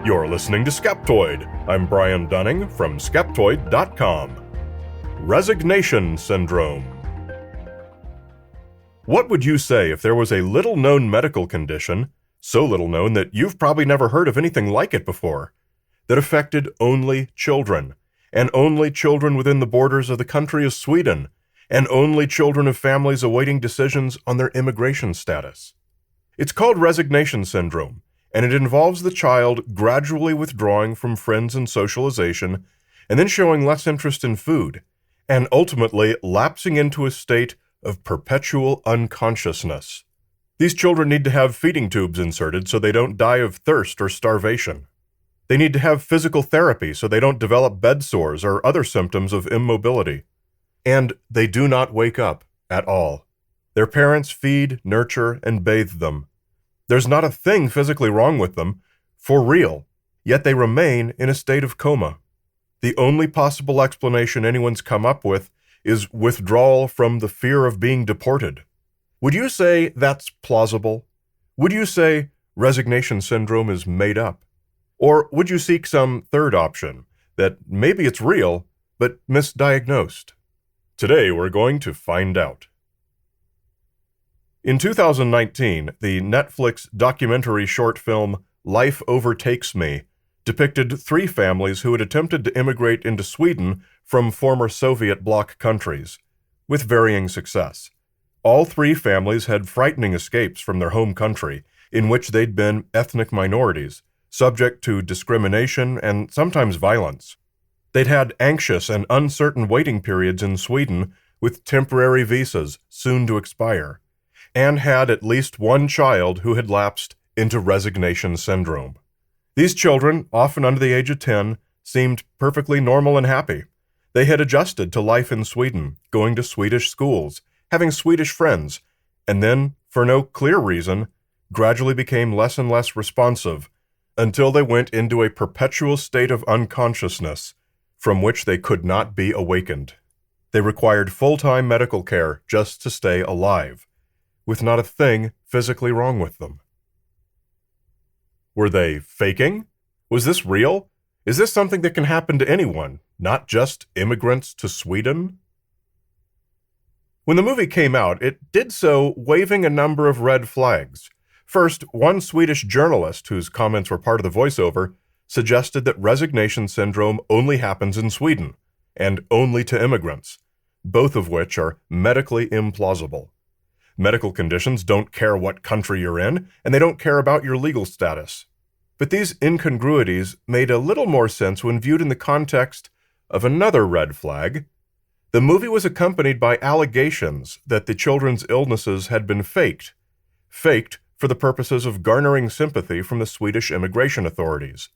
You're listening to Skeptoid. I'm Brian Dunning from Skeptoid.com. Resignation Syndrome. What would you say if there was a little-known medical condition, so little known that you've probably never heard of anything like it before, that affected only children, and only children within the borders of the country of Sweden, and only children of families awaiting decisions on their immigration status? It's called Resignation Syndrome, and it involves the child gradually withdrawing from friends and socialization, and then showing less interest in food, and ultimately lapsing into a state of perpetual unconsciousness. These children need to have feeding tubes inserted so they don't die of thirst or starvation. They need to have physical therapy so they don't develop bed sores or other symptoms of immobility. And they do not wake up at all. Their parents feed, nurture, and bathe them. There's not a thing physically wrong with them, for real, yet they remain in a state of coma. The only possible explanation anyone's come up with is withdrawal from the fear of being deported. Would you say that's plausible? Would you say resignation syndrome is made up? Or would you seek some third option, that maybe it's real, but misdiagnosed? Today we're going to find out. In 2019, the Netflix documentary short film Life Overtakes Me depicted three families who had attempted to immigrate into Sweden from former Soviet bloc countries, with varying success. All three families had frightening escapes from their home country, in which they'd been ethnic minorities, subject to discrimination and sometimes violence. They'd had anxious and uncertain waiting periods in Sweden with temporary visas soon to expire, and had at least one child who had lapsed into resignation syndrome. These children, often under the age of 10, seemed perfectly normal and happy. They had adjusted to life in Sweden, going to Swedish schools, having Swedish friends, and then, for no clear reason, gradually became less and less responsive until they went into a perpetual state of unconsciousness from which they could not be awakened. They required full-time medical care just to stay alive, with not a thing physically wrong with them. Were they faking? Was this real? Is this something that can happen to anyone, not just immigrants to Sweden? When the movie came out, it did so waving a number of red flags. First, one Swedish journalist, whose comments were part of the voiceover, suggested that resignation syndrome only happens in Sweden, and only to immigrants, both of which are medically implausible. Medical conditions don't care what country you're in, and they don't care about your legal status. But these incongruities made a little more sense when viewed in the context of another red flag. The movie was accompanied by allegations that the children's illnesses had been faked for the purposes of garnering sympathy from the Swedish immigration authorities.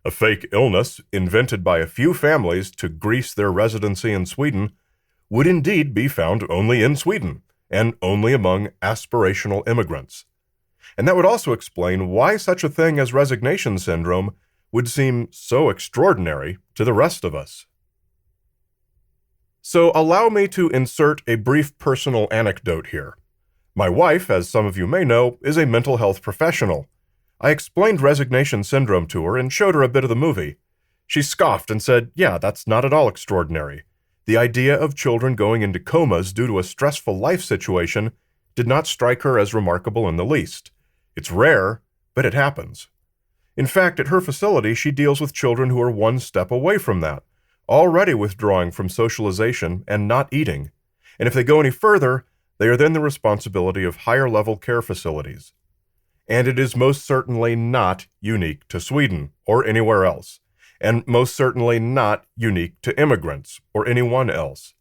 A fake illness, invented by a few families to grease their residency in Sweden, would indeed be found only in Sweden, and only among aspirational immigrants. And that would also explain why such a thing as resignation syndrome would seem so extraordinary to the rest of us. So allow me to insert a brief personal anecdote here. My wife, as some of you may know, is a mental health professional. I explained resignation syndrome to her and showed her a bit of the movie. She scoffed and said, "Yeah, that's not at all extraordinary. The idea of children going into comas due to a stressful life situation did not strike her as remarkable in the least. It's rare, but it happens." In fact, at her facility, she deals with children who are one step away from that, already withdrawing from socialization and not eating. And if they go any further, they are then the responsibility of higher-level care facilities. And it is most certainly not unique to Sweden or anywhere else, and most certainly not unique to immigrants or anyone else.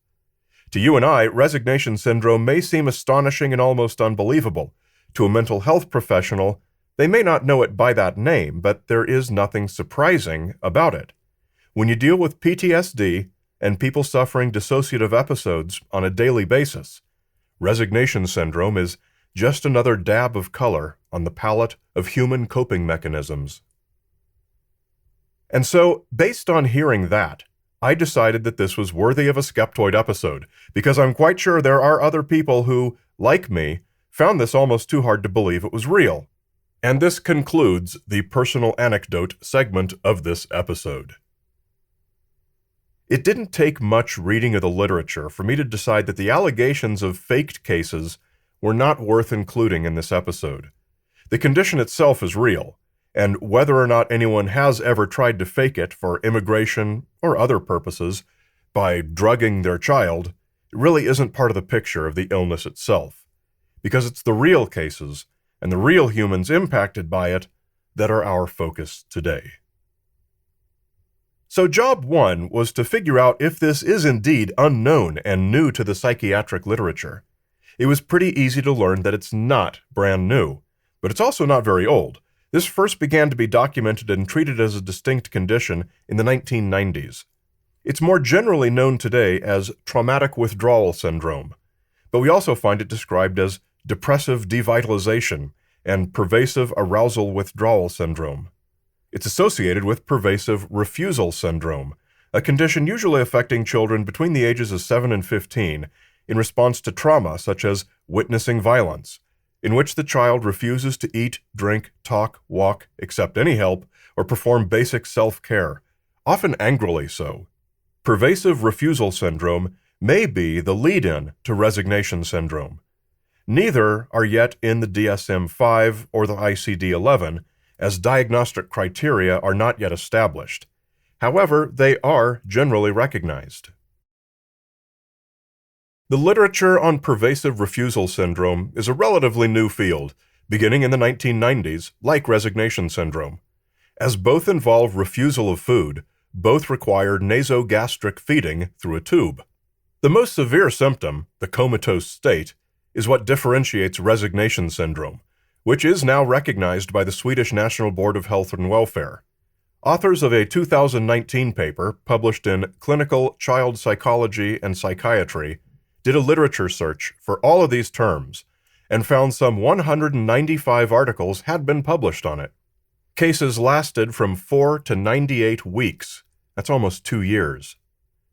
To you and I, resignation syndrome may seem astonishing and almost unbelievable. To a mental health professional, they may not know it by that name, but there is nothing surprising about it. When you deal with PTSD and people suffering dissociative episodes on a daily basis, resignation syndrome is just another dab of color on the palette of human coping mechanisms. And so, based on hearing that, I decided that this was worthy of a Skeptoid episode, because I'm quite sure there are other people who, like me, found this almost too hard to believe it was real. And this concludes the personal anecdote segment of this episode. It didn't take much reading of the literature for me to decide that the allegations of faked cases were not worth including in this episode. The condition itself is real, and whether or not anyone has ever tried to fake it for immigration or other purposes by drugging their child really isn't part of the picture of the illness itself, because it's the real cases and the real humans impacted by it that are our focus today. So job one was to figure out if this is indeed unknown and new to the psychiatric literature. It was pretty easy to learn that it's not brand new, but it's also not very old. This first began to be documented and treated as a distinct condition in the 1990s. It's more generally known today as traumatic withdrawal syndrome, but we also find it described as depressive devitalization and pervasive arousal withdrawal syndrome. It's associated with pervasive refusal syndrome, a condition usually affecting children between the ages of 7 and 15 in response to trauma such as witnessing violence, in which the child refuses to eat, drink, talk, walk, accept any help, or perform basic self-care, often angrily so. Pervasive refusal syndrome may be the lead-in to resignation syndrome. Neither are yet in the DSM-5 or the ICD-11, as diagnostic criteria are not yet established. However, they are generally recognized. The literature on pervasive refusal syndrome is a relatively new field, beginning in the 1990s, like resignation syndrome. As both involve refusal of food, both require nasogastric feeding through a tube. The most severe symptom, the comatose state, is what differentiates resignation syndrome, which is now recognized by the Swedish National Board of Health and Welfare. Authors of a 2019 paper published in Clinical Child Psychology and Psychiatry did a literature search for all of these terms and found some 195 articles had been published on it. Cases lasted from 4 to 98 weeks. That's almost 2 years.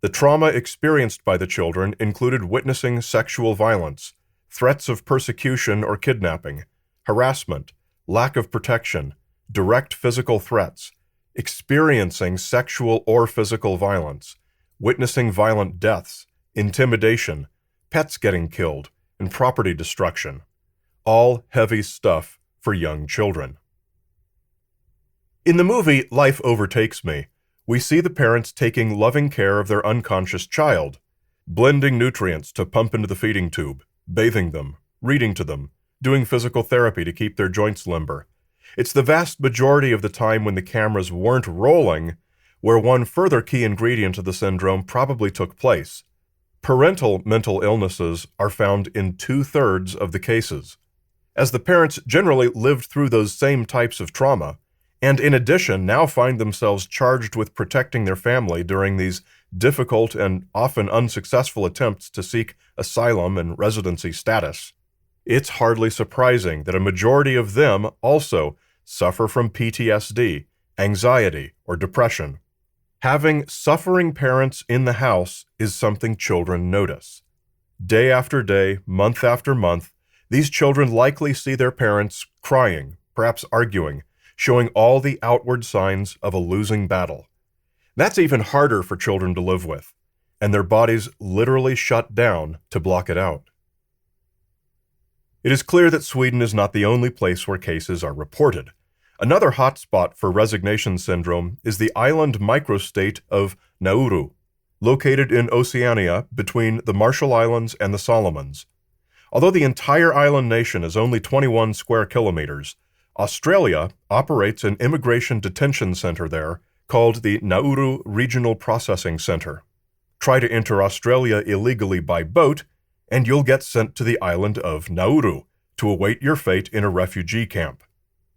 The trauma experienced by the children included witnessing sexual violence, threats of persecution or kidnapping, harassment, lack of protection, direct physical threats, experiencing sexual or physical violence, witnessing violent deaths, intimidation, pets getting killed, and property destruction. All heavy stuff for young children. In the movie Life Overtakes Me, we see the parents taking loving care of their unconscious child, blending nutrients to pump into the feeding tube, bathing them, reading to them, doing physical therapy to keep their joints limber. It's the vast majority of the time when the cameras weren't rolling where one further key ingredient of the syndrome probably took place. Parental mental illnesses are found in 2/3 of the cases. As the parents generally lived through those same types of trauma, and in addition now find themselves charged with protecting their family during these difficult and often unsuccessful attempts to seek asylum and residency status, it's hardly surprising that a majority of them also suffer from PTSD, anxiety, or depression. Having suffering parents in the house is something children notice. Day after day, month after month, these children likely see their parents crying, perhaps arguing, showing all the outward signs of a losing battle. That's even harder for children to live with, and their bodies literally shut down to block it out. It is clear that Sweden is not the only place where cases are reported. Another hotspot for resignation syndrome is the island microstate of Nauru, located in Oceania between the Marshall Islands and the Solomons. Although the entire island nation is only 21 square kilometers, Australia operates an immigration detention center there called the Nauru Regional Processing Center. Try to enter Australia illegally by boat, and you'll get sent to the island of Nauru to await your fate in a refugee camp.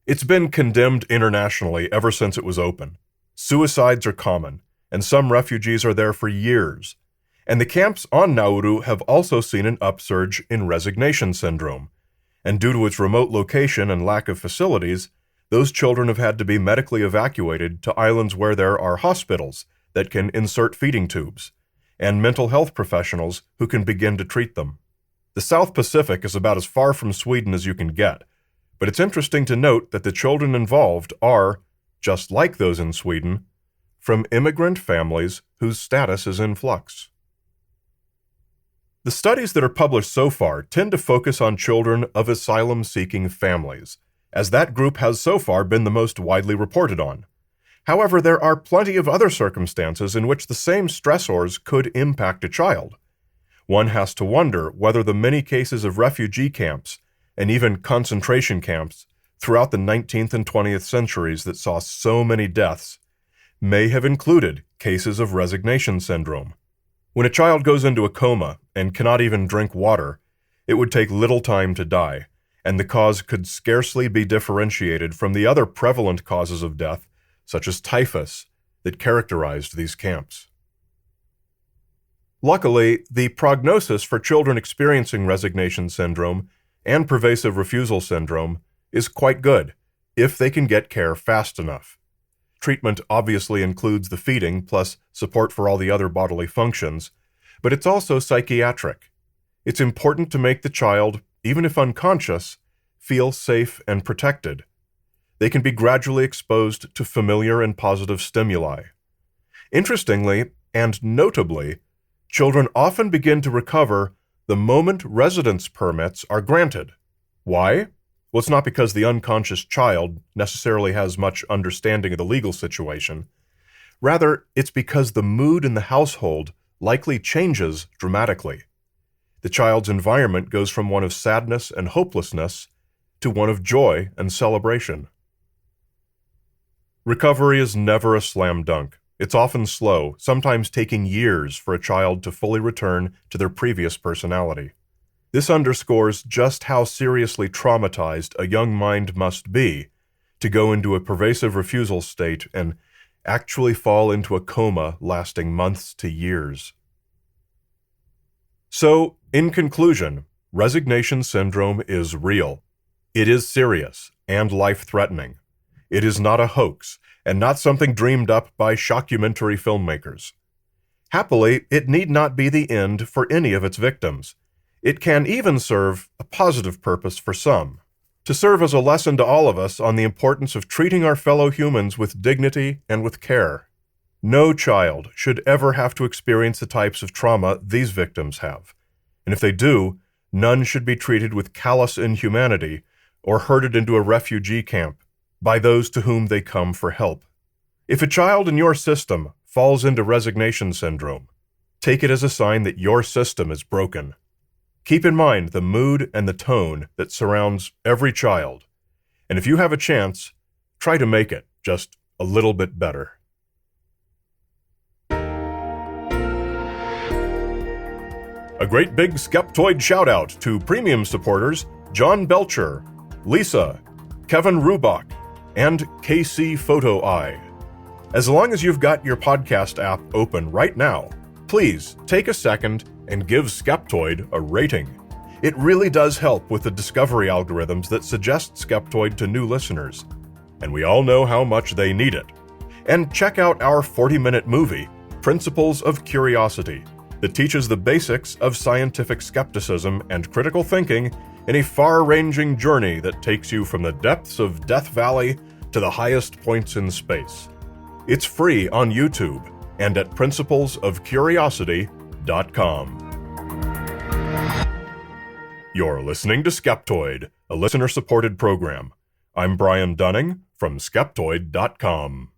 It's been condemned internationally ever since it was open. Suicides are common, and some refugees are there for years. And the camps on Nauru have also seen an upsurge in resignation syndrome. And due to its remote location and lack of facilities, those children have had to be medically evacuated to islands where there are hospitals that can insert feeding tubes, and mental health professionals who can begin to treat them. The South Pacific is about as far from Sweden as you can get, But it's interesting to note that the children involved are, just like those in Sweden, from immigrant families whose status is in flux. The studies that are published so far tend to focus on children of asylum-seeking families, as that group has so far been the most widely reported on. However, there are plenty of other circumstances in which the same stressors could impact a child. One has to wonder whether the many cases of refugee camps and even concentration camps throughout the 19th and 20th centuries that saw so many deaths may have included cases of resignation syndrome. When a child goes into a coma and cannot even drink water, it would take little time to die, and the cause could scarcely be differentiated from the other prevalent causes of death, such as typhus, that characterized these camps. Luckily, the prognosis for children experiencing resignation syndrome and pervasive refusal syndrome is quite good, if they can get care fast enough. Treatment obviously includes the feeding plus support for all the other bodily functions, but it's also psychiatric. It's important to make the child, even if unconscious, feel safe and protected. They can be gradually exposed to familiar and positive stimuli. Interestingly, and notably, children often begin to recover the moment residence permits are granted. Why? Well, it's not because the unconscious child necessarily has much understanding of the legal situation. Rather, it's because the mood in the household likely changes dramatically. The child's environment goes from one of sadness and hopelessness to one of joy and celebration. Recovery is never a slam dunk. It's often slow, sometimes taking years for a child to fully return to their previous personality. This underscores just how seriously traumatized a young mind must be to go into a pervasive refusal state and actually fall into a coma lasting months to years. So, in conclusion, resignation syndrome is real. It is serious and life-threatening. It is not a hoax and not something dreamed up by shockumentary filmmakers. Happily, it need not be the end for any of its victims. It can even serve a positive purpose for some, to serve as a lesson to all of us on the importance of treating our fellow humans with dignity and with care. No child should ever have to experience the types of trauma these victims have, and if they do, none should be treated with callous inhumanity or herded into a refugee camp by those to whom they come for help. If a child in your system falls into resignation syndrome, take it as a sign that your system is broken. Keep in mind the mood and the tone that surrounds every child, and if you have a chance, try to make it just a little bit better. A great big Skeptoid shout-out to premium supporters John Belcher, Lisa, Kevin Rubach, and KC Photo Eye. As long as you've got your podcast app open right now, please take a second and give Skeptoid a rating. It really does help with the discovery algorithms that suggest Skeptoid to new listeners, and we all know how much they need it. And check out our 40-minute movie, Principles of Curiosity, that teaches the basics of scientific skepticism and critical thinking in a far-ranging journey that takes you from the depths of Death Valley to the highest points in space. It's free on YouTube and at principlesofcuriosity.com. You're listening to Skeptoid, a listener-supported program. I'm Brian Dunning from Skeptoid.com.